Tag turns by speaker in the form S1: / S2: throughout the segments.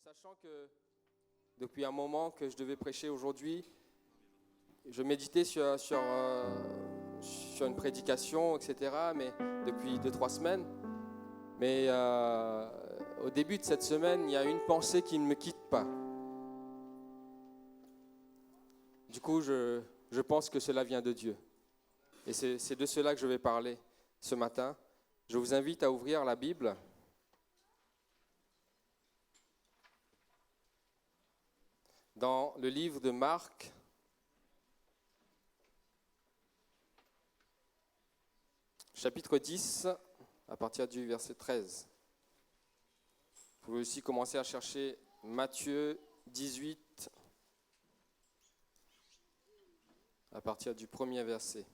S1: Sachant que depuis un moment que je devais prêcher aujourd'hui, je méditais sur une prédication, etc., mais depuis 2-3 semaines. Mais au début de cette semaine, il y a une pensée qui ne me quitte pas. Du coup, je pense que cela vient de Dieu. Et c'est de cela que je vais parler ce matin. Je vous invite à ouvrir la Bible. Dans le livre de Marc, chapitre 10, à partir du verset 13. Vous pouvez aussi commencer à chercher Matthieu 18, à partir du premier verset.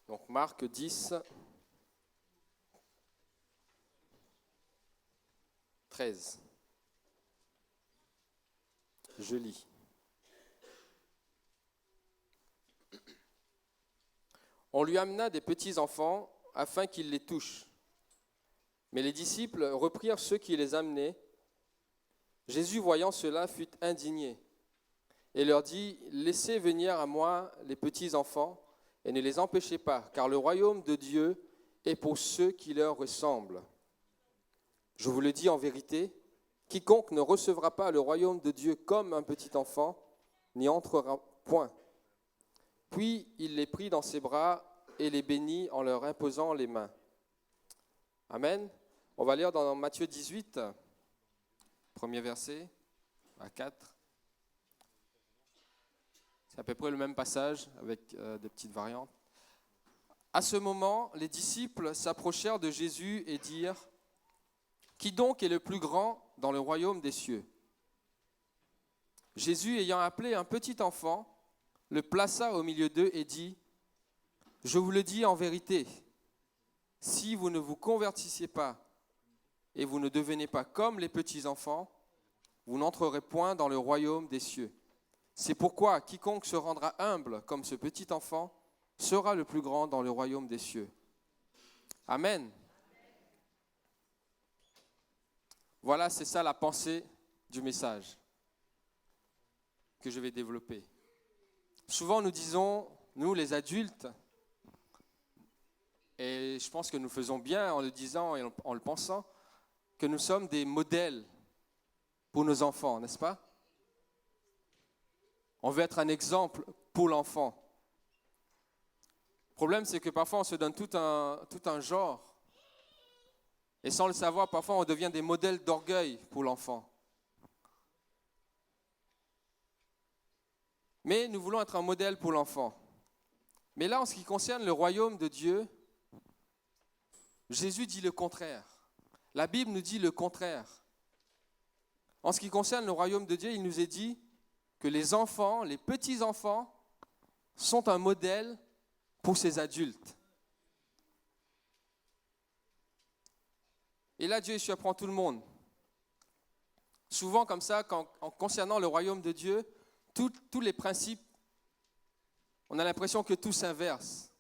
S1: Donc Marc 10, 13. Je lis. On lui amena des petits enfants afin qu'il les touche. Mais les disciples reprirent ceux qui les amenaient. Jésus, voyant cela, fut indigné et leur dit : Laissez venir à moi les petits enfants et ne les empêchez pas, car le royaume de Dieu est pour ceux qui leur ressemblent. Je vous le dis en vérité, quiconque ne recevra pas le royaume de Dieu comme un petit enfant n'y entrera point. Puis il les prit dans ses bras et les bénit en leur imposant les mains. Amen. On va lire dans Matthieu 18, premier verset à 4. C'est à peu près le même passage avec des petites variantes. À ce moment, les disciples s'approchèrent de Jésus et dirent : Qui donc est le plus grand dans le royaume des cieux ? Jésus, ayant appelé un petit enfant, le plaça au milieu d'eux et dit : Je vous le dis en vérité, si vous ne vous convertissiez pas et vous ne devenez pas comme les petits enfants, vous n'entrerez point dans le royaume des cieux. C'est pourquoi quiconque se rendra humble comme ce petit enfant sera le plus grand dans le royaume des cieux. Amen. Voilà, c'est ça la pensée du message que je vais développer. Souvent nous disons, nous les adultes, et je pense que nous faisons bien en le disant et en le pensant, que nous sommes des modèles pour nos enfants, n'est-ce pas ? On veut être un exemple pour l'enfant. Le problème, c'est que parfois on se donne tout un genre, et sans le savoir, parfois on devient des modèles d'orgueil pour l'enfant. Mais nous voulons être un modèle pour l'enfant. Mais là, en ce qui concerne le royaume de Dieu, Jésus dit le contraire. La Bible nous dit le contraire. En ce qui concerne le royaume de Dieu, il nous est dit que les enfants, les petits-enfants, sont un modèle pour ces adultes. Et là, Dieu surprend tout le monde. Souvent, comme ça, en concernant le royaume de Dieu, tous les principes, on a l'impression que tout s'inverse.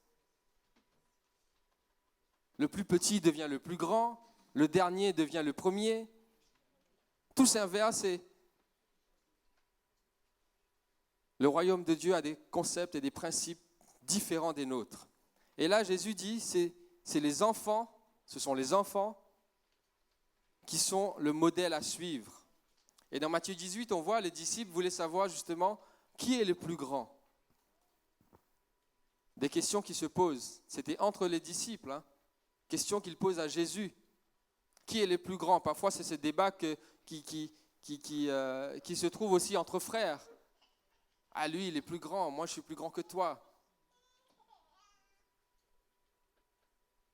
S1: Le plus petit devient le plus grand, le dernier devient le premier. Tout s'inverse et le royaume de Dieu a des concepts et des principes différents des nôtres. Et là, Jésus dit, c'est les enfants, ce sont les enfants qui sont le modèle à suivre. Et dans Matthieu 18, on voit les disciples voulaient savoir justement qui est le plus grand. Des questions qui se posent. C'était entre les disciples, questions qu'ils posent à Jésus. Qui est le plus grand ? Parfois, c'est ce débat qui se trouve aussi entre frères. Ah, lui, il est plus grand, moi, je suis plus grand que toi.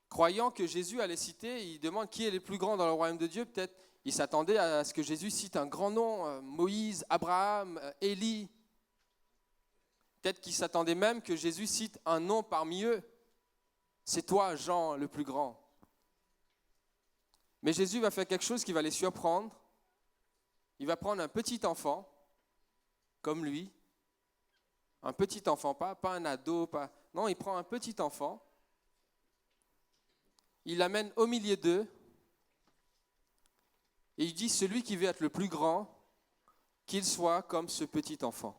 S1: Croyant que Jésus allait citer, il demande qui est le plus grand dans le royaume de Dieu. Peut-être il s'attendait à ce que Jésus cite un grand nom, Moïse, Abraham, Élie. Peut-être qu'il s'attendait même que Jésus cite un nom parmi eux. C'est toi, Jean, le plus grand. Mais Jésus va faire quelque chose qui va les surprendre. Il va prendre un petit enfant, comme lui. Un petit enfant, pas un ado, non, il prend un petit enfant. Il l'amène au milieu d'eux Et il dit, celui qui veut être le plus grand, qu'il soit comme ce petit enfant.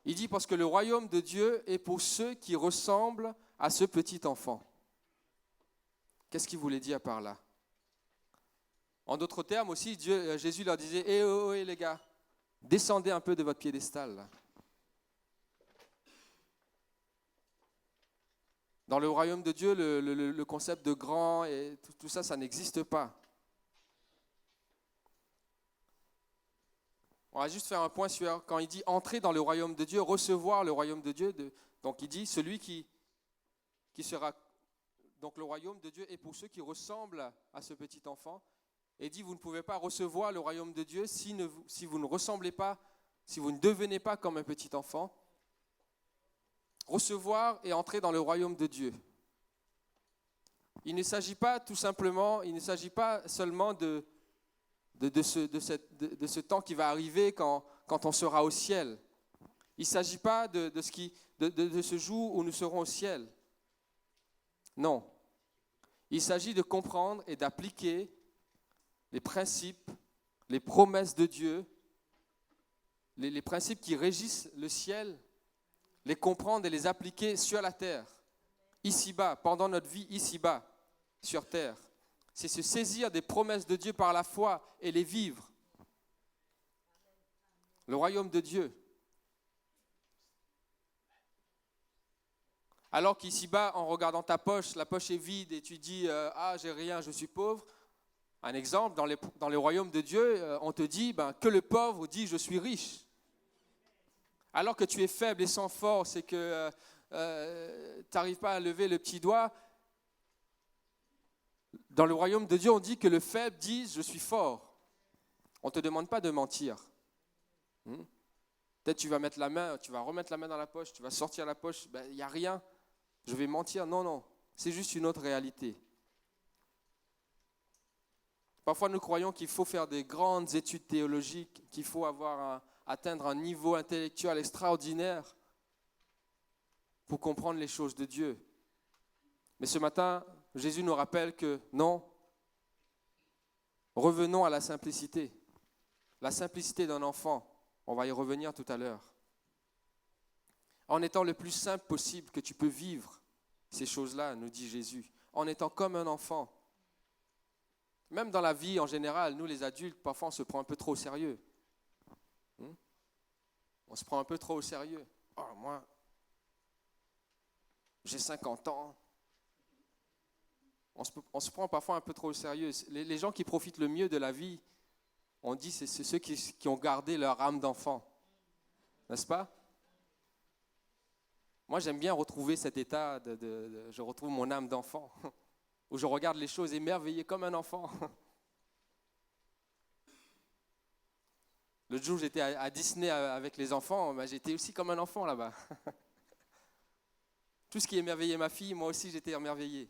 S1: Il dit, parce que le royaume de Dieu est pour ceux qui ressemblent à ce petit enfant. Qu'est-ce qu'il voulait dire par là? En d'autres termes aussi, Jésus leur disait, les gars, descendez un peu de votre piédestal. Là. Dans le royaume de Dieu, le concept de grand et tout ça, ça n'existe pas. On va juste faire un point sur quand il dit entrer dans le royaume de Dieu, recevoir le royaume de Dieu. Donc il dit celui qui sera. Donc le royaume de Dieu est pour ceux qui ressemblent à ce petit enfant. Et il dit vous ne pouvez pas recevoir le royaume de Dieu si vous ne ressemblez pas, si vous ne devenez pas comme un petit enfant. Recevoir et entrer dans le royaume de Dieu. Il ne s'agit pas tout simplement, il ne s'agit pas seulement de ce temps qui va arriver quand on sera au ciel. Il ne s'agit pas de ce jour où nous serons au ciel. Non. Il s'agit de comprendre et d'appliquer les principes, les promesses de Dieu, les principes qui régissent le ciel, les comprendre et les appliquer sur la terre, ici-bas, pendant notre vie ici-bas, sur terre. C'est se saisir des promesses de Dieu par la foi et les vivre. Le royaume de Dieu. Alors qu'ici-bas, en regardant ta poche, la poche est vide et tu dis « Ah, j'ai rien, je suis pauvre ». Un exemple, dans les royaumes de Dieu, on te dit que le pauvre dit « Je suis riche ». Alors que tu es faible et sans force et que tu n'arrives pas à lever le petit doigt, dans le royaume de Dieu, on dit que le faible dit « Je suis fort ». On ne te demande pas de mentir. Peut-être tu vas remettre la main dans la poche, tu vas sortir la poche, il n'y a rien, je vais mentir. Non, c'est juste une autre réalité. Parfois, nous croyons qu'il faut faire des grandes études théologiques, qu'il faut atteindre un niveau intellectuel extraordinaire pour comprendre les choses de Dieu. Mais ce matin, Jésus nous rappelle que non, revenons à la simplicité d'un enfant. On va y revenir tout à l'heure. En étant le plus simple possible que tu peux vivre ces choses-là, nous dit Jésus, en étant comme un enfant. Même dans la vie en général, nous les adultes, parfois on se prend un peu trop au sérieux. On se prend un peu trop au sérieux. Oh, moi, j'ai 50 ans. On se prend parfois un peu trop au sérieux. Les gens qui profitent le mieux de la vie, on dit c'est ceux qui ont gardé leur âme d'enfant. N'est-ce pas? Moi, j'aime bien retrouver cet état, je retrouve mon âme d'enfant, où je regarde les choses émerveillé comme un enfant. L'autre jour, j'étais à Disney avec les enfants, j'étais aussi comme un enfant là-bas. Tout ce qui émerveillait ma fille, moi aussi j'étais émerveillé.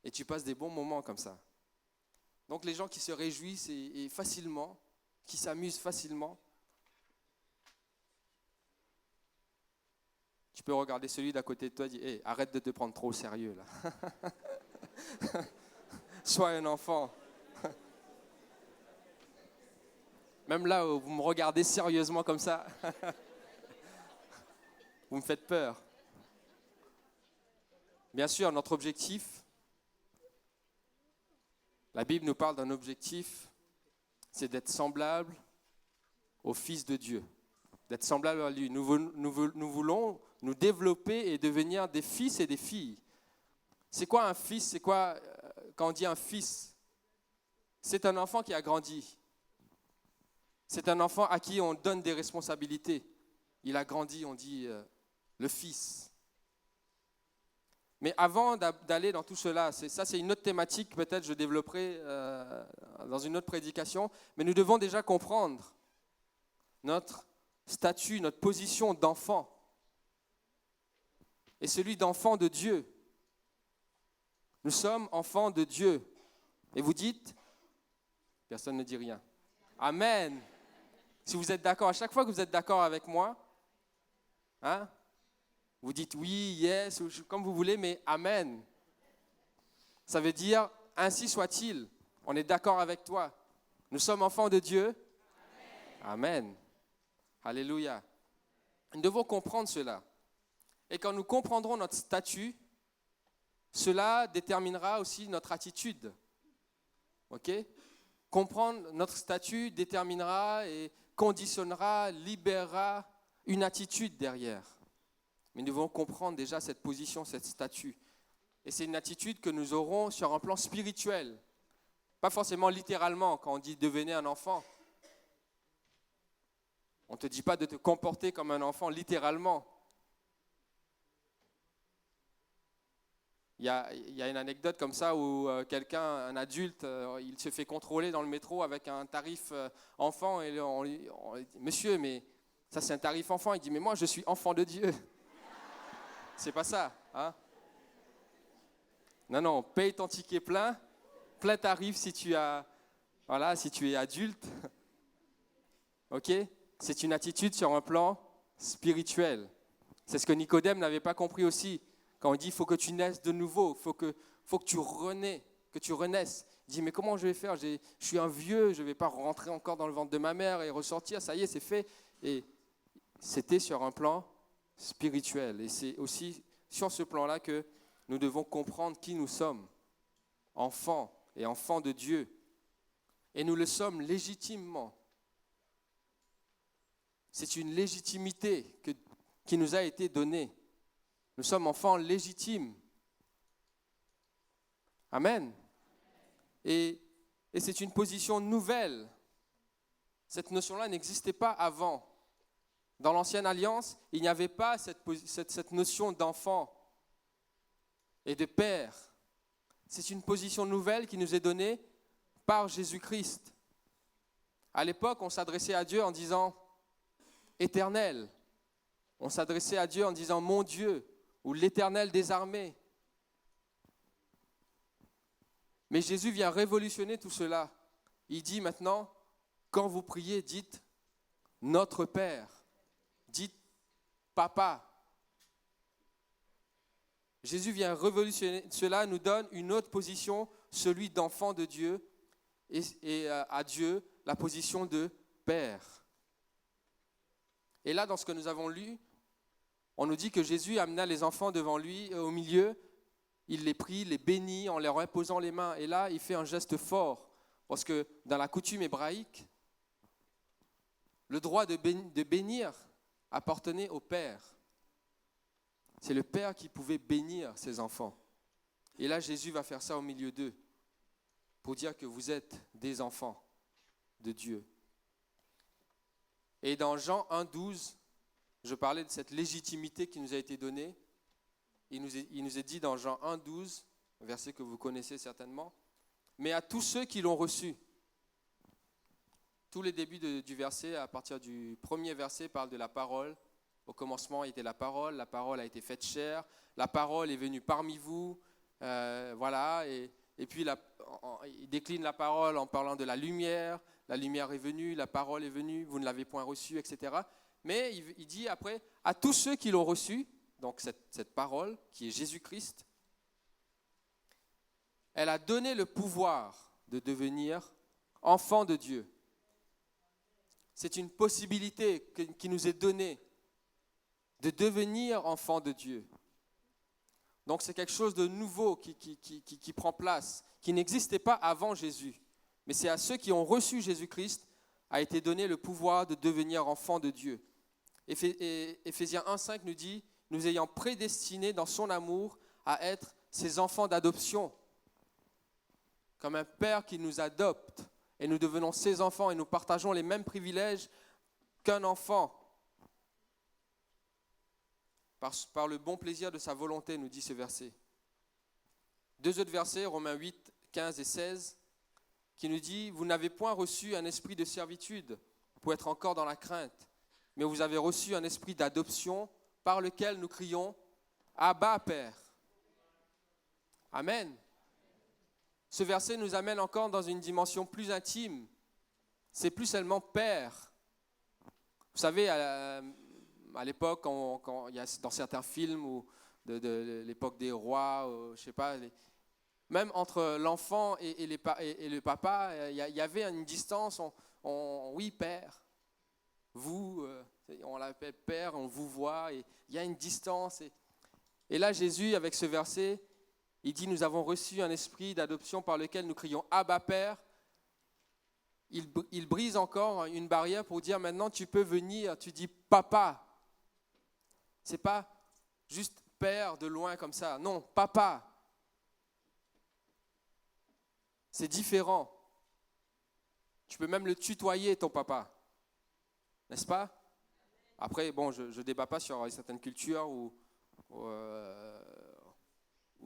S1: Et tu passes des bons moments comme ça. Donc les gens qui se réjouissent et facilement, qui s'amusent facilement, tu peux regarder celui d'à côté de toi et dire hey, arrête de te prendre trop au sérieux là. Sois un enfant. Même là où vous me regardez sérieusement comme ça, vous me faites peur. Bien sûr, notre objectif, la Bible nous parle d'un objectif, c'est d'être semblable au Fils de Dieu, d'être semblable à lui. Nous voulons nous développer et devenir des fils et des filles. C'est quoi un fils? C'est quoi quand on dit un fils? C'est un enfant qui a grandi. C'est un enfant à qui on donne des responsabilités. Il a grandi, on dit le fils. Mais avant d'aller dans tout cela, c'est une autre thématique, peut-être je développerai dans une autre prédication, mais nous devons déjà comprendre notre statut, notre position d'enfant et celui d'enfant de Dieu. Nous sommes enfants de Dieu. Et vous dites, personne ne dit rien. Amen. Si vous êtes d'accord, à chaque fois que vous êtes d'accord avec moi, vous dites oui, yes, comme vous voulez, mais amen. Ça veut dire ainsi soit-il. On est d'accord avec toi. Nous sommes enfants de Dieu. Amen. Alléluia. Nous devons comprendre cela. Et quand nous comprendrons notre statut, cela déterminera aussi notre attitude. OK ? Comprendre notre statut déterminera et conditionnera, libérera une attitude derrière. Mais nous devons comprendre déjà cette position, cette statut. Et c'est une attitude que nous aurons sur un plan spirituel. Pas forcément littéralement, quand on dit « devenez un enfant ». On ne te dit pas de te comporter comme un enfant littéralement. Il y a une anecdote comme ça où quelqu'un, un adulte, il se fait contrôler dans le métro avec un tarif enfant et on dit « Monsieur, mais ça c'est un tarif enfant ». Il dit « Mais moi je suis enfant de Dieu ». C'est pas ça, hein? Non, paye ton ticket plein tarif si tu es adulte. Ok? C'est une attitude sur un plan spirituel. C'est ce que Nicodème n'avait pas compris aussi. Quand on dit, il faut que tu naisses de nouveau, il faut que tu renaisses. Il dit, mais comment je vais faire? Je suis un vieux, je ne vais pas rentrer encore dans le ventre de ma mère et ressortir, ça y est, c'est fait. Et c'était sur un plan spirituel. Et c'est aussi sur ce plan-là que nous devons comprendre qui nous sommes, enfants et enfants de Dieu. Et nous le sommes légitimement. C'est une légitimité qui nous a été donnée. Nous sommes enfants légitimes. Amen. Et c'est une position nouvelle. Cette notion-là n'existait pas avant. Dans l'Ancienne Alliance, il n'y avait pas cette notion d'enfant et de père. C'est une position nouvelle qui nous est donnée par Jésus-Christ. À l'époque, on s'adressait à Dieu en disant « Éternel ». On s'adressait à Dieu en disant « Mon Dieu » ou « l'Éternel des armées ». Mais Jésus vient révolutionner tout cela. Il dit maintenant, quand vous priez, dites « Notre Père ». Dites « Papa ». Jésus vient révolutionner cela, nous donne une autre position, celui d'enfant de Dieu, et à Dieu, la position de Père. Et là, dans ce que nous avons lu, on nous dit que Jésus amena les enfants devant lui, au milieu, il les prit, les bénit en leur imposant les mains. Et là, il fait un geste fort, parce que dans la coutume hébraïque, le droit de bénir appartenait au Père. C'est le Père qui pouvait bénir ses enfants. Et là, Jésus va faire ça au milieu d'eux, pour dire que vous êtes des enfants de Dieu. Et dans Jean 1,12, je parlais de cette légitimité qui nous a été donnée. Il nous est dit dans Jean 1,12, verset que vous connaissez certainement, « Mais à tous ceux qui l'ont reçu », tous les débuts du verset, à partir du premier verset, parlent de la parole. Au commencement était la parole a été faite chair, la parole est venue parmi vous, et puis il décline la parole en parlant de la lumière est venue, la parole est venue, vous ne l'avez point reçue, etc. Mais il dit après, à tous ceux qui l'ont reçue, donc cette parole qui est Jésus-Christ, elle a donné le pouvoir de devenir enfant de Dieu. C'est une possibilité qui nous est donnée de devenir enfant de Dieu. Donc c'est quelque chose de nouveau qui prend place, qui n'existait pas avant Jésus. Mais c'est à ceux qui ont reçu Jésus-Christ a été donné le pouvoir de devenir enfant de Dieu. Éphésiens 1,5 nous dit, nous ayant prédestinés dans son amour à être ses enfants d'adoption, comme un père qui nous adopte, et nous devenons ses enfants et nous partageons les mêmes privilèges qu'un enfant. Par le bon plaisir de sa volonté, nous dit ce verset. Deux autres versets, Romains 8, 15 et 16, qui nous dit « Vous n'avez point reçu un esprit de servitude pour être encore dans la crainte, mais vous avez reçu un esprit d'adoption par lequel nous crions « Abba, Père ». Amen. Ce verset nous amène encore dans une dimension plus intime. C'est plus seulement Père. Vous savez, à l'époque, quand il y a dans certains films ou de l'époque des rois, je sais pas, même entre l'enfant et le papa, il y avait une distance. Oui, père, vous, on l'appelle père, on vous voit, et il y a une distance. Et là, Jésus, avec ce verset, il dit, nous avons reçu un esprit d'adoption par lequel nous crions Abba, Père. Il brise encore une barrière pour dire, maintenant tu peux venir, tu dis papa. C'est pas juste père de loin comme ça, non, papa. C'est différent. Tu peux même le tutoyer, ton papa. N'est-ce pas? Après, bon, je ne débat pas sur certaines cultures où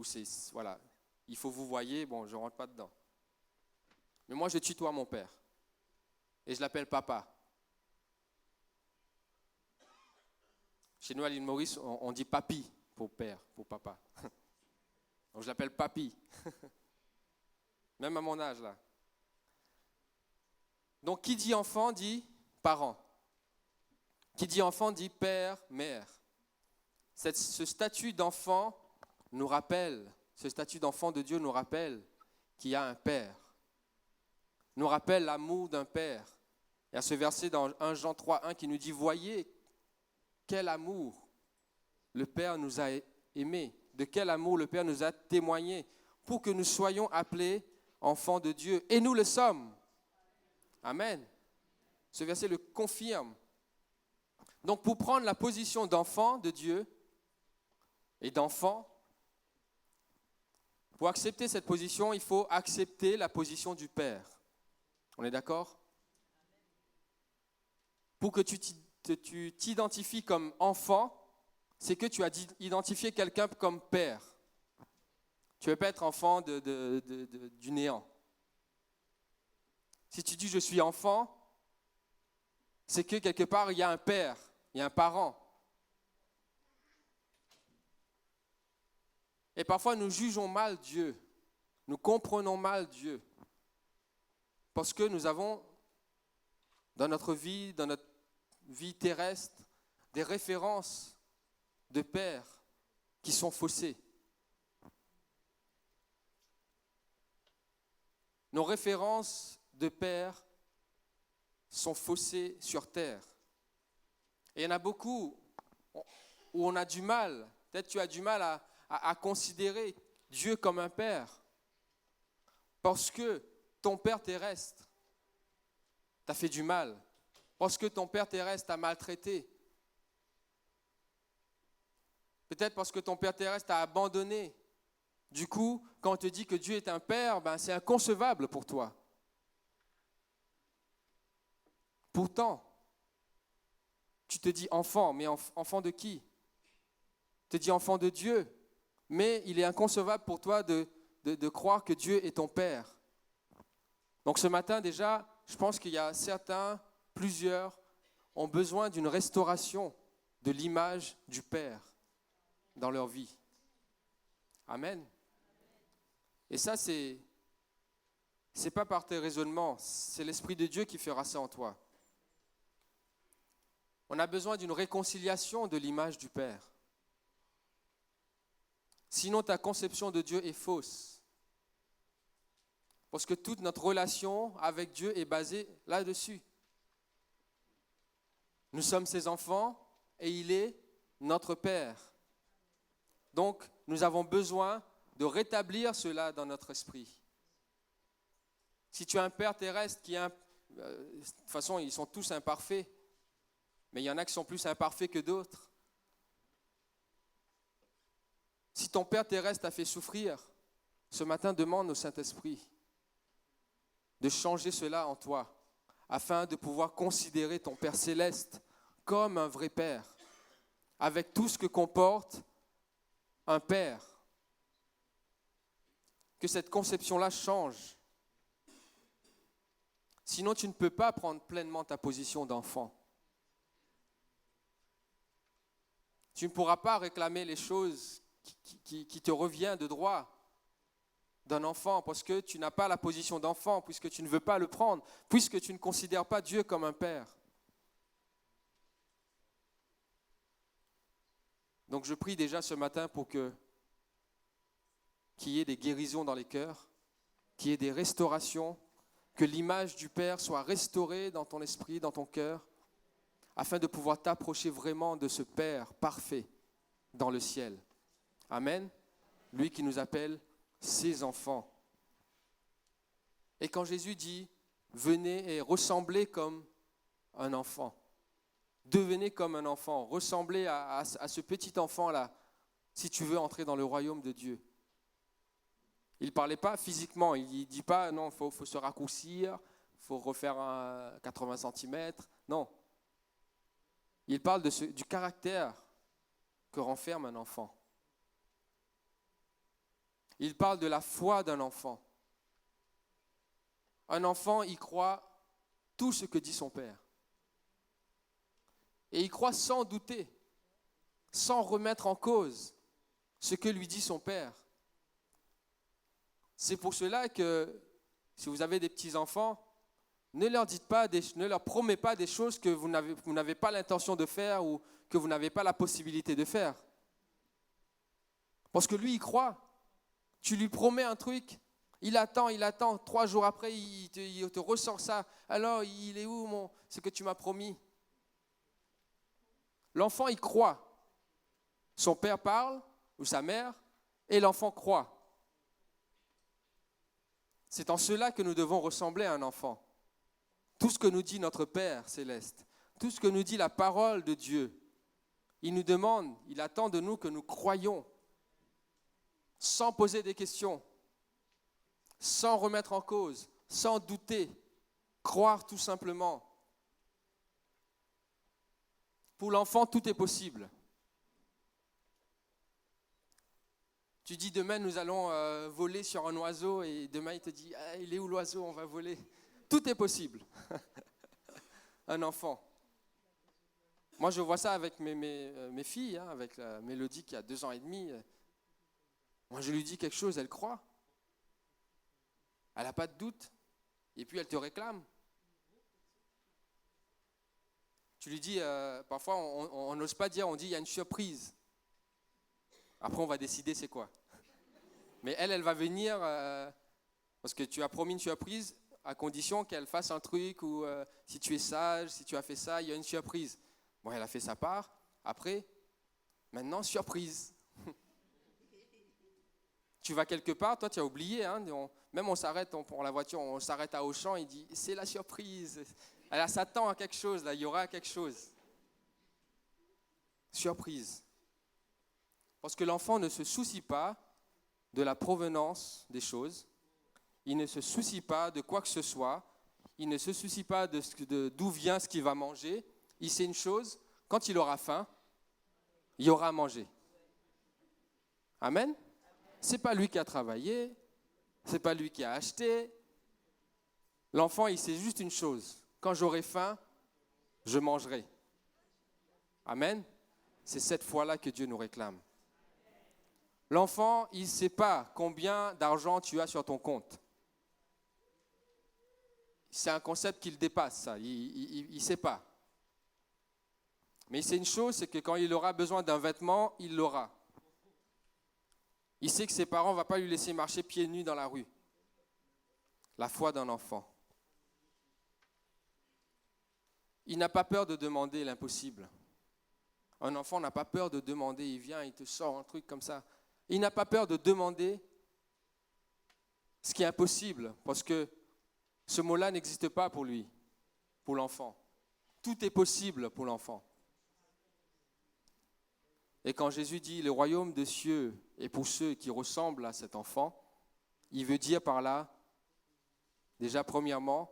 S1: c'est, voilà, il faut vous voyez, bon, je ne rentre pas dedans. Mais moi, je tutoie mon père. Et je l'appelle papa. Chez nous, à l'île Maurice, on dit papi pour père, pour papa. Donc, je l'appelle papi. Même à mon âge, là. Donc, qui dit enfant dit parent. Qui dit enfant dit père, mère. Ce statut d'enfant nous rappelle, ce statut d'enfant de Dieu nous rappelle qu'il y a un père. Nous rappelle l'amour d'un père. Il y a ce verset dans 1 Jean 3,1 qui nous dit « Voyez quel amour le Père nous a aimés, de quel amour le Père nous a témoigné, pour que nous soyons appelés enfants de Dieu. Et nous le sommes. » Amen. Ce verset le confirme. Donc pour prendre la position d'enfant de Dieu et d'enfant, pour accepter cette position, il faut accepter la position du Père. On est d'accord? Pour que tu t'identifies comme enfant, c'est que tu as identifié quelqu'un comme père. Tu ne veux pas être enfant du néant. Si tu dis je suis enfant, c'est que quelque part il y a un père, il y a un parent. Et parfois nous jugeons mal Dieu, nous comprenons mal Dieu. Parce que nous avons dans notre vie terrestre, des références de pères qui sont faussées. Nos références de pères sont faussées sur terre. Et il y en a beaucoup où on a du mal, peut-être tu as du mal à considérer Dieu comme un père. Parce que ton père terrestre t'a fait du mal. Parce que ton père terrestre t'a maltraité. Peut-être parce que ton père terrestre t'a abandonné. Du coup, quand on te dit que Dieu est un père, c'est inconcevable pour toi. Pourtant, tu te dis enfant, mais enfant de qui? Tu te dis enfant de Dieu, mais il est inconcevable pour toi de croire que Dieu est ton père. Donc ce matin déjà, je pense qu'il y a plusieurs, ont besoin d'une restauration de l'image du Père dans leur vie. Amen. Et ça, c'est pas par tes raisonnements, c'est l'Esprit de Dieu qui fera ça en toi. On a besoin d'une réconciliation de l'image du Père. Sinon, ta conception de Dieu est fausse. Parce que toute notre relation avec Dieu est basée là-dessus. Nous sommes ses enfants et il est notre Père. Donc, nous avons besoin de rétablir cela dans notre esprit. Si tu as un Père terrestre qui est de toute façon, ils sont tous imparfaits, mais il y en a qui sont plus imparfaits que d'autres. Si ton Père terrestre t'a fait souffrir, ce matin, demande au Saint-Esprit de changer cela en toi, afin de pouvoir considérer ton Père céleste comme un vrai Père, avec tout ce que comporte un Père. Que cette conception-là change. Sinon, tu ne peux pas prendre pleinement ta position d'enfant. Tu ne pourras pas réclamer les choses qui te reviennent de droit d'un enfant, parce que tu n'as pas la position d'enfant, puisque tu ne veux pas le prendre, puisque tu ne considères pas Dieu comme un père. Donc je prie déjà ce matin pour qu'il qu'il y ait des guérisons dans les cœurs, qu'il y ait des restaurations, que l'image du Père soit restaurée dans ton esprit, dans ton cœur, afin de pouvoir t'approcher vraiment de ce Père parfait dans le ciel. Amen. Lui qui nous appelle ses enfants. Et quand Jésus dit « Venez et ressemblez comme un enfant », devenez comme un enfant, ressemblez à ce petit enfant-là, si tu veux entrer dans le royaume de Dieu. Il ne parlait pas physiquement, il ne dit pas « Non, il faut se raccourcir, il faut refaire 80 cm ». Non. Il parle du caractère que renferme un enfant. Il parle de la foi d'un enfant. Un enfant, il croit tout ce que dit son père. Et il croit sans douter, sans remettre en cause ce que lui dit son père. C'est pour cela que, si vous avez des petits-enfants, ne leur promettez pas des choses que vous n'avez pas l'intention de faire ou que vous n'avez pas la possibilité de faire. Parce que lui, il croit. Tu lui promets un truc, il attend, 3 jours après, il te ressort ça. Alors, il est où ce que tu m'as promis? L'enfant, il croit. Son père parle, ou sa mère, et l'enfant croit. C'est en cela que nous devons ressembler à un enfant. Tout ce que nous dit notre Père céleste, tout ce que nous dit la parole de Dieu, il nous demande, il attend de nous que nous croyions, sans poser des questions, sans remettre en cause, sans douter, croire tout simplement. Pour l'enfant, tout est possible. Tu dis demain nous allons voler sur un oiseau et demain il te dit il est où l'oiseau, on va voler. Tout est possible. Un enfant. Moi je vois ça avec mes filles, avec la Mélodie qui a 2 ans et demi. Moi je lui dis quelque chose, elle croit. Elle n'a pas de doute. Et puis elle te réclame. Tu lui dis, parfois on n'ose pas dire, on dit il y a une surprise. Après on va décider c'est quoi. Mais elle va venir, parce que tu as promis une surprise, à condition qu'elle fasse un truc, ou si tu es sage, si tu as fait ça, il y a une surprise. Bon, elle a fait sa part. Après, maintenant, surprise. Tu vas quelque part, toi tu as oublié, même on s'arrête pour la voiture, on s'arrête à Auchan, il dit c'est la surprise. Elle s'attend à quelque chose, là, il y aura quelque chose. Surprise. Parce que l'enfant ne se soucie pas de la provenance des choses, il ne se soucie pas de quoi que ce soit, il ne se soucie pas d'où vient ce qu'il va manger. Il sait une chose, quand il aura faim, il y aura à manger. Amen. Ce n'est pas lui qui a travaillé, ce n'est pas lui qui a acheté. L'enfant, il sait juste une chose, quand j'aurai faim, je mangerai. Amen. C'est cette foi-là que Dieu nous réclame. L'enfant, il ne sait pas combien d'argent tu as sur ton compte. C'est un concept qui le dépasse, ça. Il ne sait pas. Mais c'est une chose, c'est que quand il aura besoin d'un vêtement, il l'aura. Il sait que ses parents ne vont pas lui laisser marcher pieds nus dans la rue. La foi d'un enfant. Il n'a pas peur de demander l'impossible. Un enfant n'a pas peur de demander, il vient, il te sort un truc comme ça. Il n'a pas peur de demander ce qui est impossible, parce que ce mot-là n'existe pas pour lui, pour l'enfant. Tout est possible pour l'enfant. Et quand Jésus dit « le royaume des cieux est pour ceux qui ressemblent à cet enfant », il veut dire par là, déjà premièrement,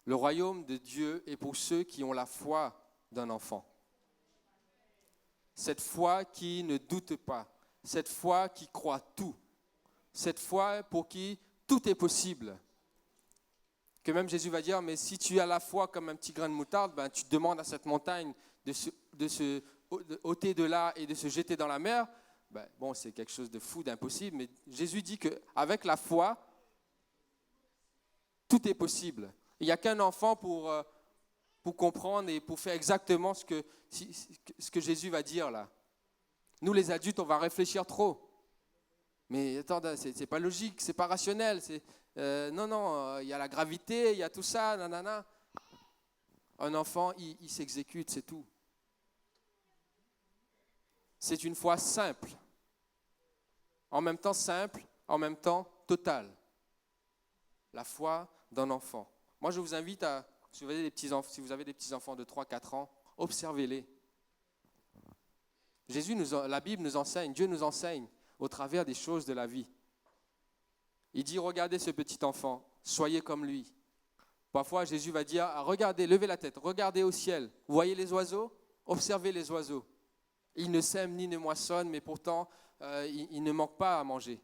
S1: le royaume de Dieu est pour ceux qui ont la foi d'un enfant. Cette foi qui ne doute pas, cette foi qui croit tout, cette foi pour qui tout est possible. Que même Jésus va dire, mais si tu as la foi comme un petit grain de moutarde, tu demandes à cette montagne de se ôter de là et de se jeter dans la mer. Bon, c'est quelque chose de fou, d'impossible, mais Jésus dit qu'avec la foi, tout est possible. Il n'y a qu'un enfant pour comprendre et pour faire exactement ce que Jésus va dire là. Nous, les adultes, on va réfléchir trop. Mais attends, c'est pas logique, c'est pas rationnel. Non, il y a la gravité, il y a tout ça, nanana. Un enfant, il s'exécute, c'est tout. C'est une foi simple. En même temps simple, en même temps totale. La foi d'un enfant. Moi, je vous invite à, si vous avez des petits-enfants de 3-4 ans, observez-les. La Bible nous enseigne, Dieu nous enseigne au travers des choses de la vie. Il dit, regardez ce petit enfant, soyez comme lui. Parfois, Jésus va dire, regardez, levez la tête, regardez au ciel. Vous voyez les oiseaux? Observez les oiseaux. Ils ne sèment ni ne moissonnent, mais pourtant, ils ne manquent pas à manger.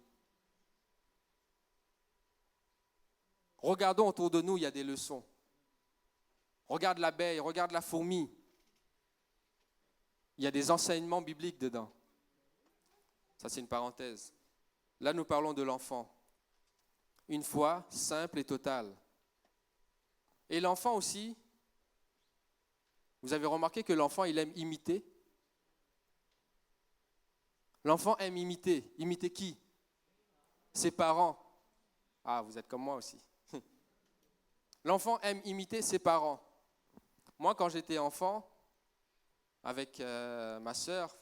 S1: Regardons autour de nous, il y a des leçons. Regarde l'abeille, regarde la fourmi. Il y a des enseignements bibliques dedans. Ça, c'est une parenthèse. Là, nous parlons de l'enfant. Une foi simple et totale. Et l'enfant aussi, vous avez remarqué que l'enfant, il aime imiter. L'enfant aime imiter. Imiter qui? Ses parents. Ah, vous êtes comme moi aussi. L'enfant aime imiter ses parents. Moi, quand j'étais enfant, avec ma sœur,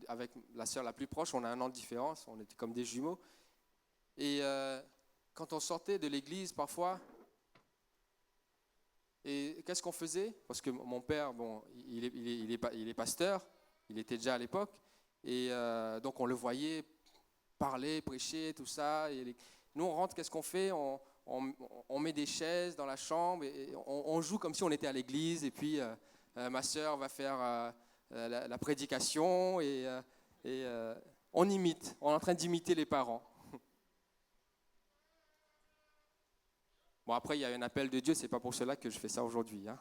S1: avec la sœur la plus proche, on a 1 an de différence, on était comme des jumeaux. Et quand on sortait de l'église parfois, et qu'est-ce qu'on faisait? Parce que mon père, bon, il est pasteur, il était déjà à l'époque, et donc on le voyait parler, prêcher, tout ça. Et nous, on rentre, qu'est-ce qu'on fait? On met des chaises dans la chambre et on joue comme si on était à l'église. Et puis, ma sœur va faire la prédication et on imite. On est en train d'imiter les parents. Bon, après, il y a un appel de Dieu. C'est pas pour cela que je fais ça aujourd'hui. Hein.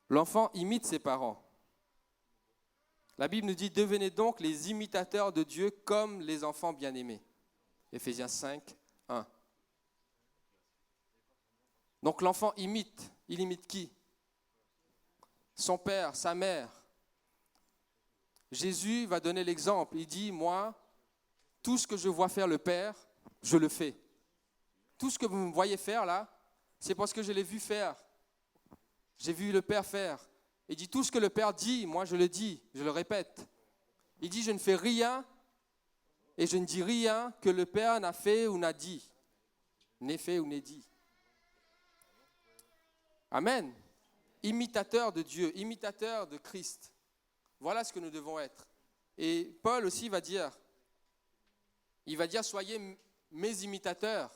S1: L'enfant imite ses parents. La Bible nous dit, devenez donc les imitateurs de Dieu comme les enfants bien-aimés. Éphésiens 5, 1. Donc l'enfant imite. Il imite qui? Son père, sa mère. Jésus va donner l'exemple. Il dit, moi, tout ce que je vois faire le Père, je le fais. Tout ce que vous me voyez faire là, c'est parce que je l'ai vu faire. J'ai vu le Père faire. Il dit, tout ce que le Père dit, moi je le dis, je le répète. Il dit, je ne fais rien et je ne dis rien que le Père n'a fait ou n'a dit. N'est fait ou n'est dit. Amen. Imitateur de Dieu, imitateur de Christ. Voilà ce que nous devons être. Et Paul aussi va dire, soyez mes imitateurs.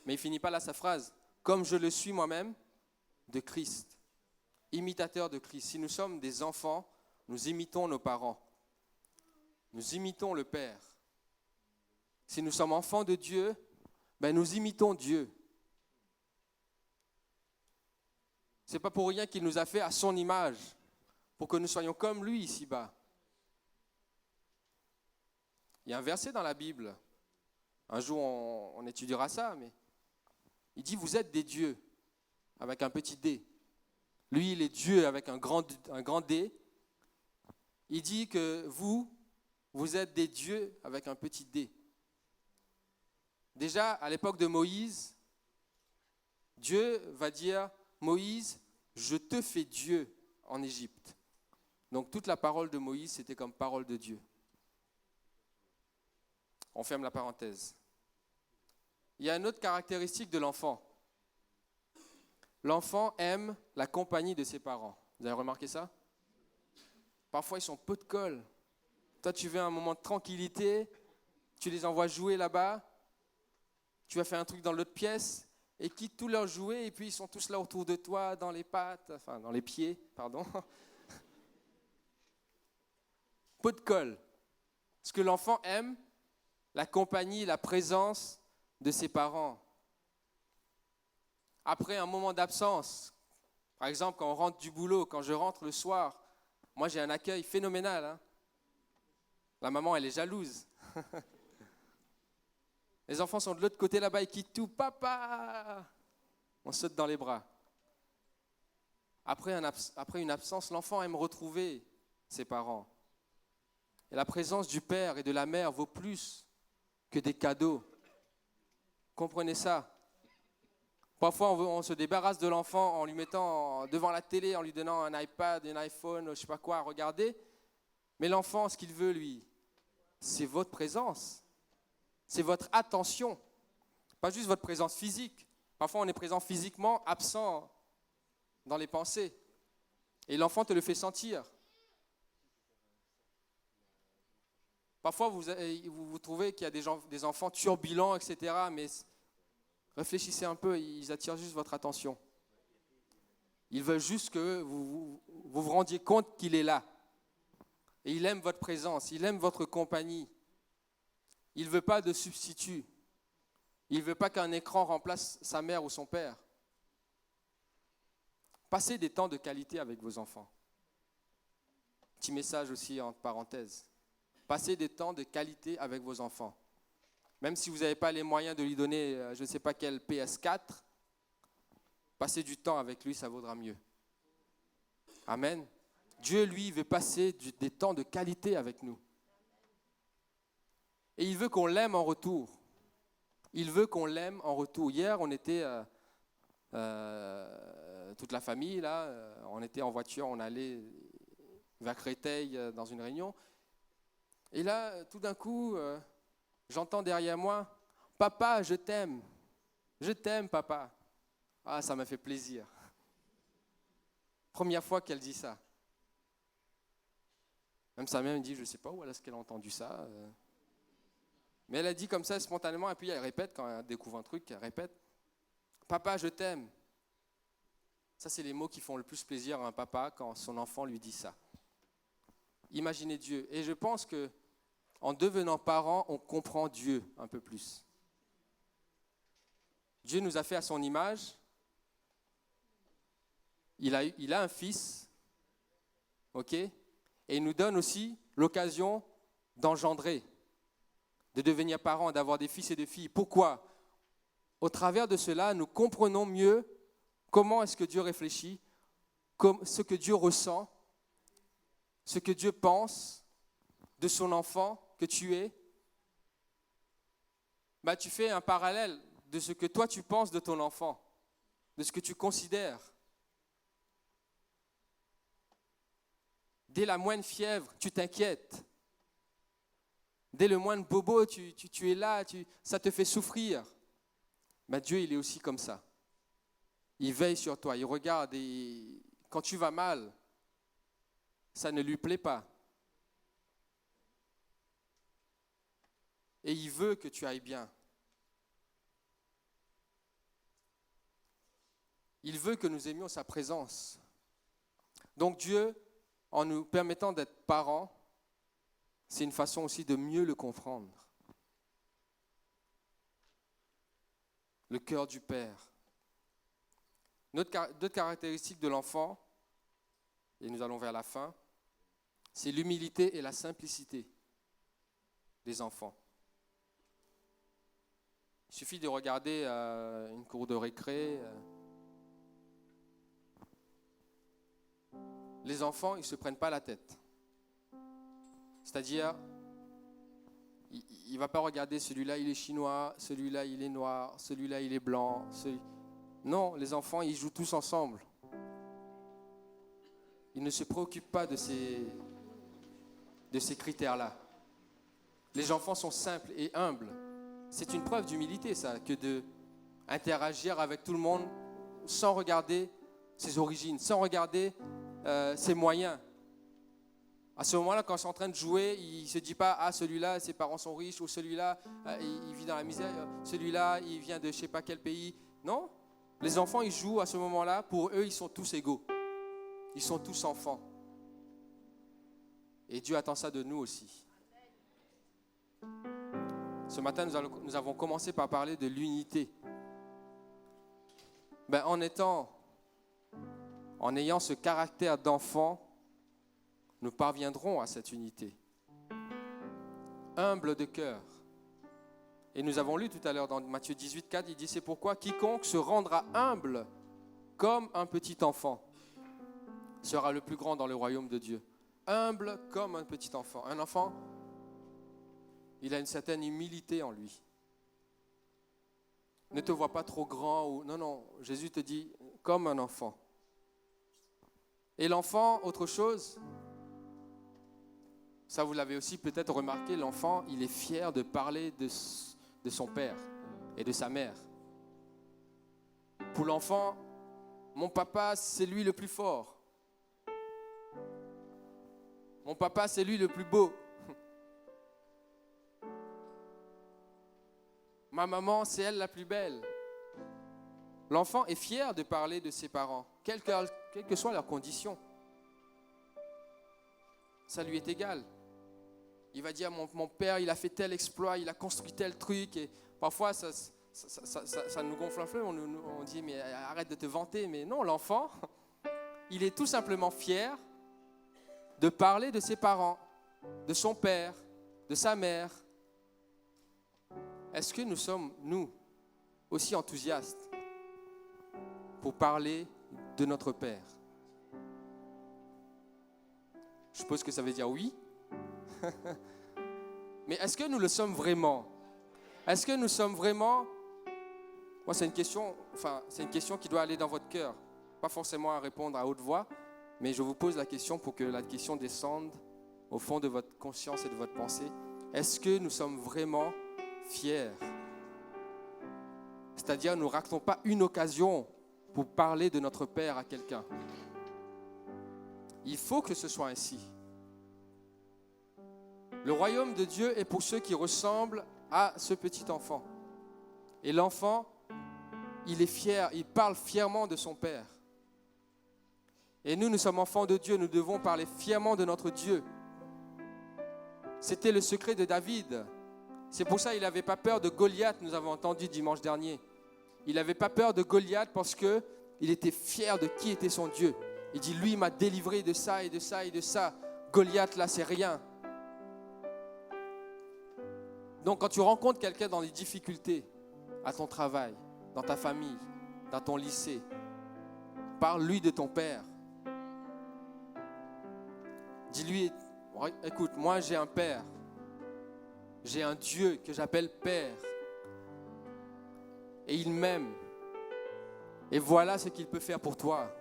S1: Mais il ne finit pas là sa phrase. Comme je le suis moi-même de Christ. Imitateur de Christ. Si nous sommes des enfants, nous imitons nos parents. Nous imitons le Père. Si nous sommes enfants de Dieu, nous imitons Dieu. Ce n'est pas pour rien qu'il nous a fait à son image, pour que nous soyons comme lui ici-bas. Il y a un verset dans la Bible, un jour on étudiera ça, mais il dit, vous êtes des dieux, avec un petit D. Lui, il est Dieu avec un grand D. Il dit que vous êtes des dieux avec un petit D. Déjà, à l'époque de Moïse, Dieu va dire, Moïse, je te fais Dieu en Égypte. Donc toute la parole de Moïse, c'était comme parole de Dieu. On ferme la parenthèse. Il y a une autre caractéristique de l'enfant. L'enfant aime la compagnie de ses parents. Vous avez remarqué ça? Parfois, ils sont peu de colle. Toi, tu veux un moment de tranquillité, tu les envoies jouer là-bas, tu vas faire un truc dans l'autre pièce, et quitte tous leurs jouets, et puis ils sont tous là autour de toi, dans les pattes, enfin dans les pieds, pardon. Peu de colle. Parce que l'enfant aime la compagnie, la présence de ses parents. Après un moment d'absence, par exemple quand on rentre du boulot, quand je rentre le soir, moi j'ai un accueil phénoménal. Hein. La maman, elle est jalouse. Les enfants sont de l'autre côté là-bas, ils quittent tout. Papa! On saute dans les bras. Après une absence, l'enfant aime retrouver ses parents. Et la présence du père et de la mère vaut plus que des cadeaux. Comprenez ça. Parfois, on se débarrasse de l'enfant en lui mettant devant la télé, en lui donnant un iPad, un iPhone, je ne sais pas quoi à regarder. Mais l'enfant, ce qu'il veut, lui, c'est votre présence. C'est votre attention. Pas juste votre présence physique. Parfois, on est présent physiquement, absent dans les pensées. Et l'enfant te le fait sentir. Parfois, vous trouvez qu'il y a des enfants turbulents, etc. Mais réfléchissez un peu, ils attirent juste votre attention. Ils veulent juste que vous rendiez compte qu'il est là. Et il aime votre présence, il aime votre compagnie. Il ne veut pas de substitut. Il ne veut pas qu'un écran remplace sa mère ou son père. Passez des temps de qualité avec vos enfants. Petit message aussi entre parenthèses. Passez des temps de qualité avec vos enfants. Même si vous n'avez pas les moyens de lui donner, je ne sais pas quel PS4, passez du temps avec lui, ça vaudra mieux. Amen. Dieu, lui, veut passer des temps de qualité avec nous. Et il veut qu'on l'aime en retour. Il veut qu'on l'aime en retour. Hier, on était, toute la famille, là, on était en voiture, on allait vers Créteil dans une réunion. Et là, tout d'un coup, j'entends derrière moi, « Papa, je t'aime. Je t'aime, papa. » Ah, ça m'a fait plaisir. Première fois qu'elle dit ça. Même sa mère me dit, je ne sais pas où est-ce qu'elle a entendu ça. Mais elle a dit comme ça spontanément, et puis elle répète, quand elle découvre un truc, elle répète, « Papa, je t'aime. » Ça, c'est les mots qui font le plus plaisir à un papa quand son enfant lui dit ça. Imaginez Dieu. Et je pense que en devenant parents, on comprend Dieu un peu plus. Dieu nous a fait à son image. Il a un fils, ok, et il nous donne aussi l'occasion d'engendrer, de devenir parents, d'avoir des fils et des filles. Pourquoi ? Au travers de cela, nous comprenons mieux comment est-ce que Dieu réfléchit, ce que Dieu ressent, ce que Dieu pense de son enfant que tu es. Tu fais un parallèle de ce que toi tu penses de ton enfant, de ce que tu considères. Dès la moindre fièvre, tu t'inquiètes. Dès le moindre bobo, tu es là, ça te fait souffrir. Dieu, il est aussi comme ça. Il veille sur toi, il regarde et quand tu vas mal, ça ne lui plaît pas. Et il veut que tu ailles bien. Il veut que nous aimions sa présence. Donc Dieu, en nous permettant d'être parents, c'est une façon aussi de mieux le comprendre. Le cœur du Père. D'autres caractéristiques de l'enfant, et nous allons vers la fin, c'est l'humilité et la simplicité des enfants. Il suffit de regarder une cour de récré. Les enfants, ils ne se prennent pas la tête. C'est-à-dire, il ne va pas regarder celui-là, il est chinois, celui-là, il est noir, celui-là, il est blanc. Non, les enfants, ils jouent tous ensemble. Ils ne se préoccupent pas de ces critères-là. Les enfants sont simples et humbles. C'est une preuve d'humilité, ça, que d'interagir avec tout le monde sans regarder ses origines, sans regarder ses moyens. À ce moment-là, quand ils sont en train de jouer, il ne se dit pas « Ah, celui-là, ses parents sont riches » ou « Celui-là, il vit dans la misère » celui-là, il vient de je ne sais pas quel pays. Non, les enfants, ils jouent à ce moment-là. Pour eux, ils sont tous égaux. Ils sont tous enfants. Et Dieu attend ça de nous aussi. Ce matin, nous avons commencé par parler de l'unité. En ayant ce caractère d'enfant, nous parviendrons à cette unité. Humble de cœur. Et nous avons lu tout à l'heure dans Matthieu 18, 4, il dit « C'est pourquoi quiconque se rendra humble comme un petit enfant sera le plus grand dans le royaume de Dieu. Humble comme un petit enfant. Un enfant, il a une certaine humilité en lui. Ne te vois pas trop grand. Non, Jésus te dit comme un enfant. Et l'enfant, autre chose, ça vous l'avez aussi peut-être remarqué, l'enfant, il est fier de parler de son père et de sa mère. Pour l'enfant, mon papa, c'est lui le plus fort. Mon papa, c'est lui le plus beau. Ma maman, c'est elle la plus belle. L'enfant est fier de parler de ses parents, quelles que soient leurs conditions. Ça lui est égal. Il va dire, mon père, il a fait tel exploit, il a construit tel truc. Et parfois, ça nous gonfle un peu. On dit, mais arrête de te vanter. Mais non, l'enfant, il est tout simplement fier de parler de ses parents, de son père, de sa mère. Est-ce que nous sommes, nous, aussi enthousiastes pour parler de notre Père? Je suppose que ça veut dire oui. Mais est-ce que nous le sommes vraiment? Est-ce que nous sommes vraiment... Moi, c'est une question qui doit aller dans votre cœur. Pas forcément à répondre à haute voix, mais je vous pose la question pour que la question descende au fond de votre conscience et de votre pensée. Est-ce que nous sommes vraiment fiers? C'est-à-dire, nous ne ratons pas une occasion pour parler de notre Père à quelqu'un. Il faut que ce soit ainsi. Le royaume de Dieu est pour ceux qui ressemblent à ce petit enfant. Et l'enfant, il est fier, il parle fièrement de son Père. Et nous sommes enfants de Dieu, nous devons parler fièrement de notre Dieu. C'était le secret de David. C'est pour ça qu'il n'avait pas peur de Goliath, nous avons entendu dimanche dernier. Il n'avait pas peur de Goliath parce qu'il était fier de qui était son Dieu. Il dit, lui, il m'a délivré de ça et de ça et de ça. Goliath, là, c'est rien. Donc, quand tu rencontres quelqu'un dans les difficultés, à ton travail, dans ta famille, dans ton lycée, parle-lui de ton Père. Dis-lui, écoute, moi, j'ai un Père. J'ai un Dieu que j'appelle Père. Et il m'aime. Et voilà ce qu'il peut faire pour toi.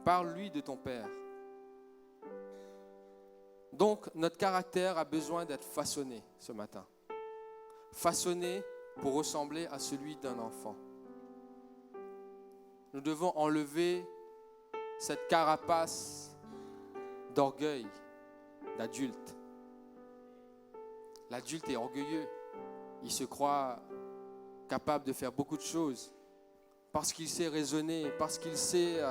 S1: Parle-lui de ton Père. Donc, notre caractère a besoin d'être façonné ce matin. Façonné pour ressembler à celui d'un enfant. Nous devons enlever cette carapace d'orgueil d'adulte. L'adulte est orgueilleux. Il se croit capable de faire beaucoup de choses parce qu'il sait raisonner, parce qu'il sait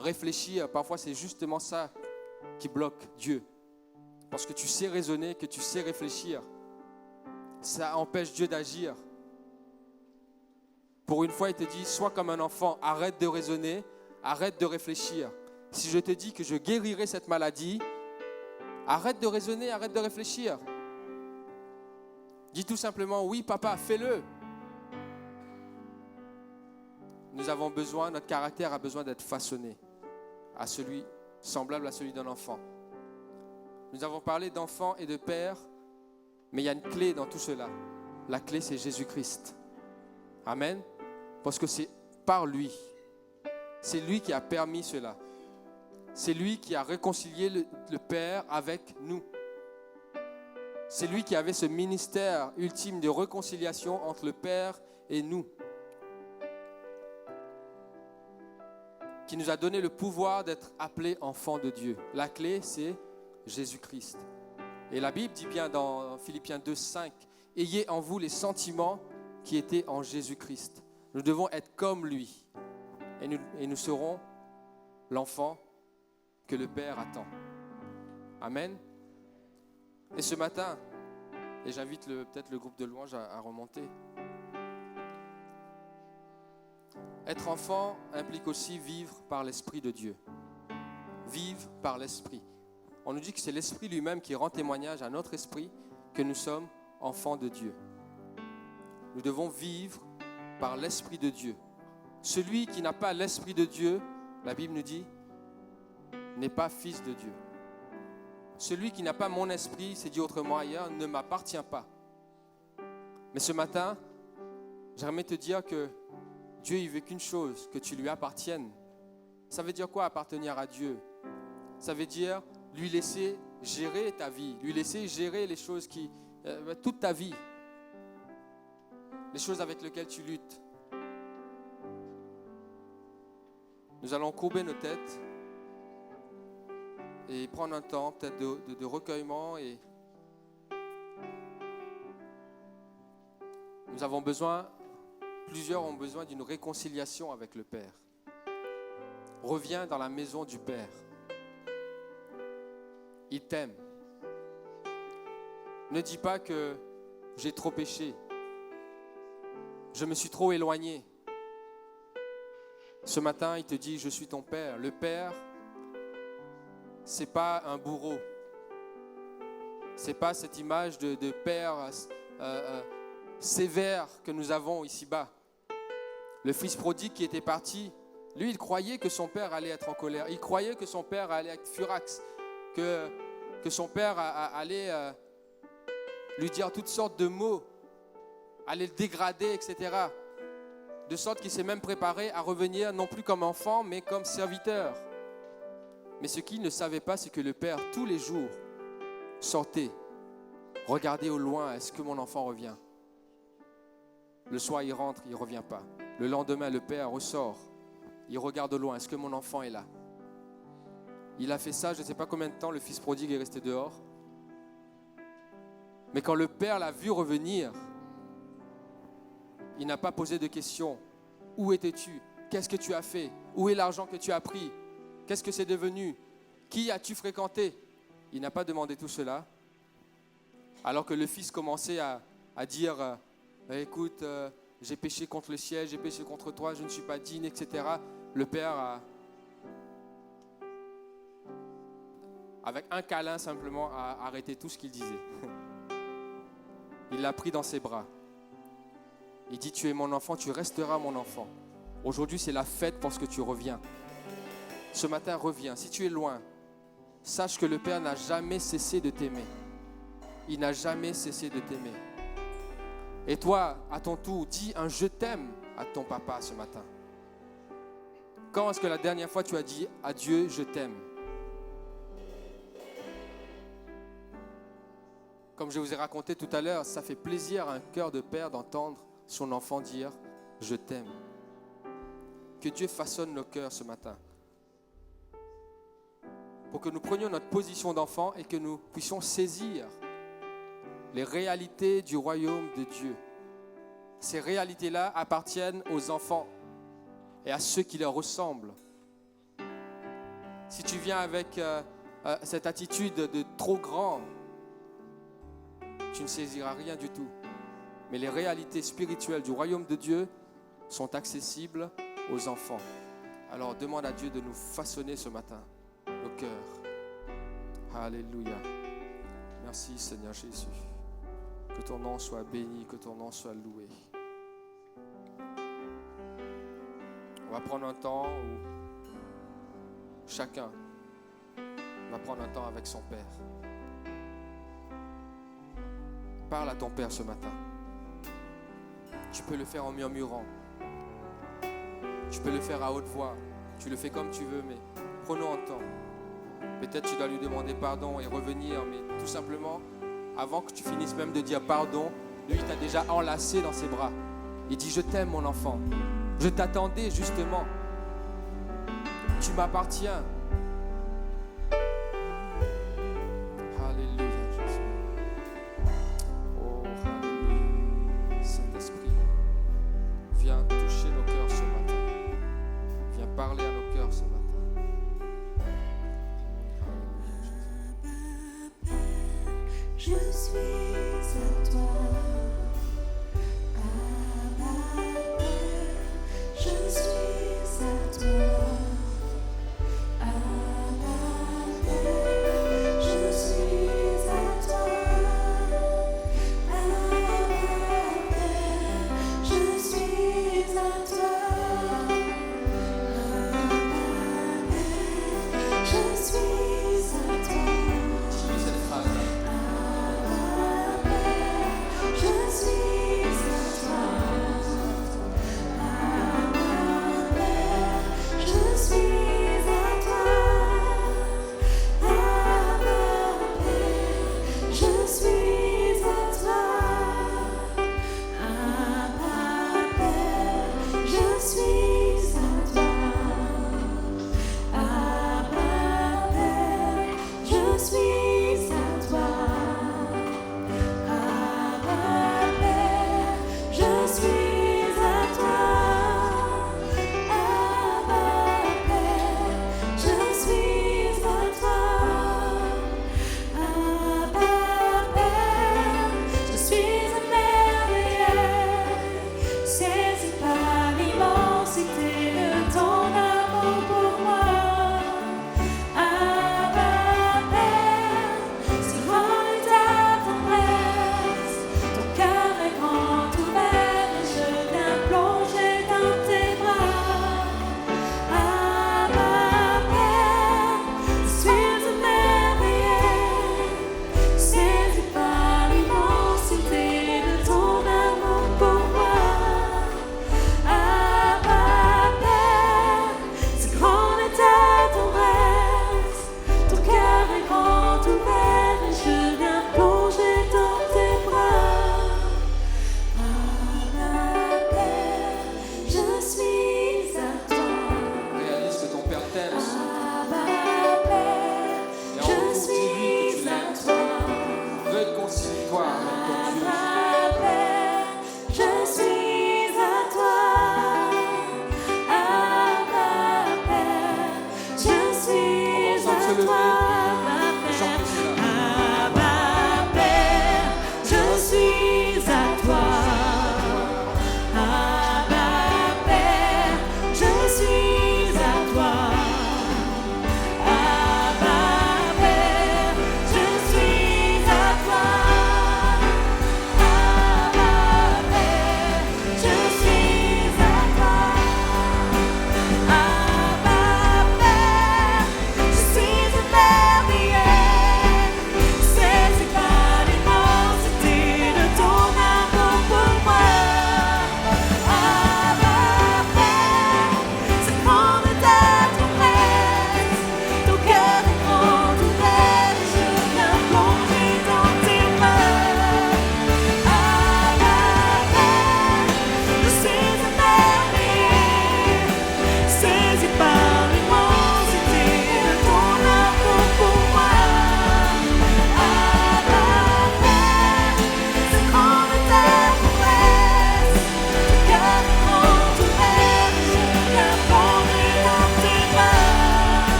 S1: réfléchir. Parfois, c'est justement ça qui bloque Dieu. Parce que tu sais raisonner, que tu sais réfléchir, ça empêche Dieu d'agir. Pour une fois, il te dit, sois comme un enfant, arrête de raisonner, arrête de réfléchir. Si je te dis que je guérirai cette maladie, arrête de raisonner, arrête de réfléchir. Dis tout simplement, oui papa, fais-le. Nous avons besoin, notre caractère a besoin d'être façonné semblable à celui d'un enfant. Nous avons parlé d'enfant et de père, mais il y a une clé dans tout cela. La clé, c'est Jésus-Christ. Amen. Parce que c'est par lui. C'est lui qui a permis cela. C'est lui qui a réconcilié le Père avec nous. C'est lui qui avait ce ministère ultime de réconciliation entre le Père et nous. Qui nous a donné le pouvoir d'être appelés enfants de Dieu. La clé, c'est Jésus-Christ. Et la Bible dit bien dans Philippiens 2:5, « Ayez en vous les sentiments qui étaient en Jésus-Christ. » Nous devons être comme lui. Et nous serons l'enfant que le Père attend. Amen. Et ce matin, et j'invite peut-être le groupe de louange à remonter. Être enfant implique aussi vivre par l'Esprit de Dieu. Vivre par l'Esprit. On nous dit que c'est l'Esprit lui-même qui rend témoignage à notre esprit que nous sommes enfants de Dieu. Nous devons vivre par l'Esprit de Dieu. Celui qui n'a pas l'Esprit de Dieu, la Bible nous dit, n'est pas fils de Dieu. Celui qui n'a pas mon esprit, c'est dit autrement ailleurs, ne m'appartient pas. Mais ce matin, j'aimerais te dire que Dieu, il veut qu'une chose, que tu lui appartiennes. Ça veut dire quoi appartenir à Dieu? Ça veut dire lui laisser gérer ta vie, lui laisser gérer les choses toute ta vie, les choses avec lesquelles tu luttes. Nous allons courber nos têtes et prendre un temps peut-être de recueillement. Et plusieurs ont besoin d'une réconciliation avec le Père. Reviens dans la maison du Père. Il t'aime. Ne dis pas que j'ai trop péché. Je me suis trop éloigné. Ce matin, il te dit, je suis ton Père. Le Père, c'est pas un bourreau. C'est pas cette image de Père sévère que nous avons ici-bas. Le fils prodigue qui était parti, lui, il croyait que son père allait être en colère. Il croyait que son père allait être furax, que son père allait lui dire toutes sortes de mots, allait le dégrader, etc. De sorte qu'il s'est même préparé à revenir non plus comme enfant, mais comme serviteur. Mais ce qu'il ne savait pas, c'est que le père, tous les jours, sortait, regardait au loin, est-ce que mon enfant revient? Le soir, il rentre, il ne revient pas. Le lendemain, le père ressort, il regarde au loin, est-ce que mon enfant est là? Il a fait ça, je ne sais pas combien de temps, le fils prodigue est resté dehors. Mais quand le père l'a vu revenir, il n'a pas posé de questions. Où étais-tu? Qu'est-ce que tu as fait? Où est l'argent que tu as pris? Qu'est-ce que c'est devenu? Qui as-tu fréquenté? Il n'a pas demandé tout cela. Alors que le fils commençait à dire écoute, j'ai péché contre le ciel, j'ai péché contre toi, je ne suis pas digne, etc. Le père avec un câlin simplement, a arrêté tout ce qu'il disait. Il l'a pris dans ses bras. Il dit, tu es mon enfant, tu resteras mon enfant. Aujourd'hui, c'est la fête parce que tu reviens. Ce matin, reviens. Si tu es loin, sache que le Père n'a jamais cessé de t'aimer. Il n'a jamais cessé de t'aimer. Et toi, à ton tour, dis un « je t'aime » à ton papa ce matin. Quand est-ce que la dernière fois tu as dit à Dieu « je t'aime » ? Comme je vous ai raconté tout à l'heure, ça fait plaisir à un cœur de père d'entendre son enfant dire « je t'aime ». Que Dieu façonne nos cœurs ce matin. Pour que nous prenions notre position d'enfant et que nous puissions saisir les réalités du royaume de Dieu. Ces réalités-là appartiennent aux enfants et à ceux qui leur ressemblent. Si tu viens avec cette attitude de trop grand, tu ne saisiras rien du tout. Mais les réalités spirituelles du royaume de Dieu sont accessibles aux enfants. Alors demande à Dieu de nous façonner ce matin nos cœurs. Alléluia. Merci Seigneur Jésus. Que ton nom soit béni, que ton nom soit loué. On va prendre un temps où chacun va prendre un temps avec son Père. Parle à ton Père ce matin. Tu peux le faire en murmurant. Tu peux le faire à haute voix. Tu le fais comme tu veux, mais prenons un temps. Peut-être tu dois lui demander pardon et revenir, mais tout simplement, avant que tu finisses même de dire pardon, lui t'a déjà enlacé dans ses bras. Il dit, je t'aime mon enfant. Je t'attendais justement. Tu m'appartiens. Alléluia Jésus. Oh, alléluia. Saint-Esprit, viens toucher nos cœurs ce matin. Viens parler à nos cœurs ce matin.
S2: Je suis à toi, Abba Père, je suis à toi, Abba Père, je suis à toi, Abba Père, je suis à toi, Abba Père, je suis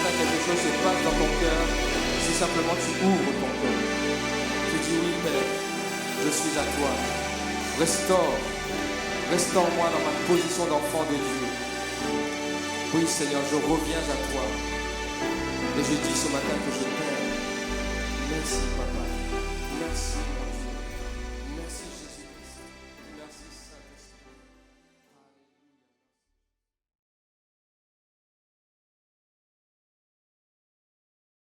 S1: matin quelque chose se passe dans ton cœur, si simplement tu ouvres ton cœur. Tu dis oui, Père, je suis à toi. Restaure-moi dans ma position d'enfant de Dieu. Oui, Seigneur, je reviens à toi. Et je dis ce matin que je t'aime. Merci, Papa.